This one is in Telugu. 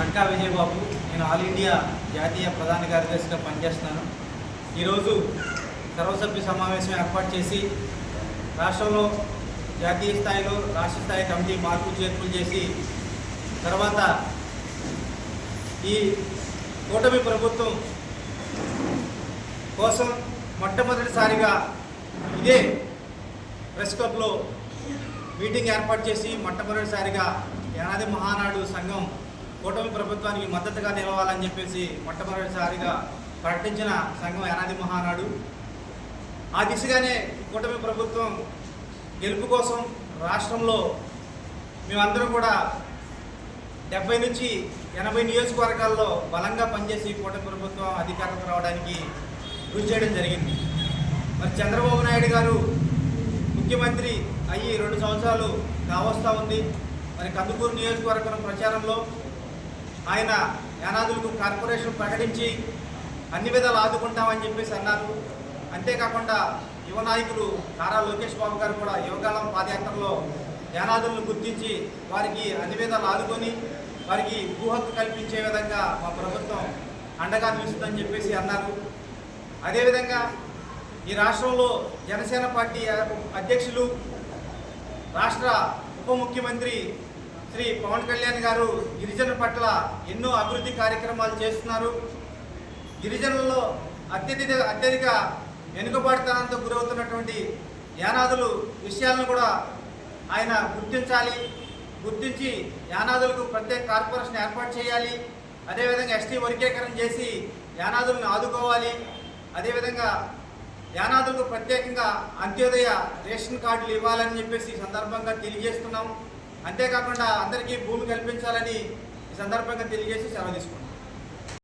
నక్కా విజయబాబు. నేను ఆల్ ఇండియా జాతీయ ప్రధాన కార్యదర్శిగా పనిచేస్తున్నాను. ఈరోజు సర్వసభ్య సమావేశం ఏర్పాటు చేసి రాష్ట్రంలో జాతీయ స్థాయిలో రాష్ట్ర స్థాయి కమిటీ మార్పు చేర్పులు చేసి తర్వాత ఈ కూటమి ప్రభుత్వం కోసం మొట్టమొదటిసారిగా ఇదే ప్రెస్ క్లబ్లో మీటింగ్ ఏర్పాటు చేసి మొట్టమొదటిసారిగా యానాది మహానాడు సంఘం కూటమి ప్రభుత్వానికి మద్దతుగా నిలవాలని చెప్పేసి మొట్టమొదటిసారిగా ప్రకటించిన సంఘం యానాది మహానాడు. ఆ దిశగానే కూటమి ప్రభుత్వం గెలుపు కోసం రాష్ట్రంలో మేమందరం కూడా 70 నుంచి 80 నియోజకవర్గాల్లో బలంగా పనిచేసి కూటమి ప్రభుత్వం అధికారంలో రావడానికి కృషి చేయడం జరిగింది. మరి చంద్రబాబు నాయుడు గారు ముఖ్యమంత్రి అయ్యి 2 సంవత్సరాలు కావస్తూ ఉంది. మరి కందుకూరు నియోజకవర్గం ప్రచారంలో ఆయన యానాదులకు కార్పొరేషన్ ప్రకటించి అన్ని విధాలు ఆదుకుంటామని చెప్పేసి అన్నారు. అంతేకాకుండా యువ నాయకులు నారా లోకేష్ బాబు గారు కూడా యువకాలం పాదయాత్రలో యానాదులను గుర్తించి వారికి అన్ని విధాలు ఆదుకొని వారికి భూ హక్కు కల్పించే విధంగా మా ప్రభుత్వం అండగా నిలుస్తుందని చెప్పేసి అన్నారు. అదేవిధంగా ఈ రాష్ట్రంలో జనసేన పార్టీ అధ్యక్షులు రాష్ట్ర ఉప ముఖ్యమంత్రి శ్రీ పవన్ కళ్యాణ్ గారు గిరిజనుల పట్ల ఎన్నో అభివృద్ధి కార్యక్రమాలు చేస్తున్నారు. గిరిజనుల్లో అత్యధిక వెనుకబాటుతనంతో గురవుతున్నటువంటి యానాదులు విషయాలను కూడా ఆయన గుర్తించి యానాదులకు ప్రత్యేక కార్పొరేషన్ ఏర్పాటు చేయాలి. అదేవిధంగా ఎస్టీ వర్గీకరణ చేసి యానాదులను ఆదుకోవాలి. అదేవిధంగా యానాదులకు ప్రత్యేకంగా అంత్యోదయ రేషన్ కార్డులు ఇవ్వాలని చెప్పేసి ఈ సందర్భంగా తెలియజేస్తున్నాం. అంతేకాకుండా అందరికీ భూమి కల్పించాలని ఈ సందర్భంగా తెలియజేసి సెలవు తీసుకుంటాం.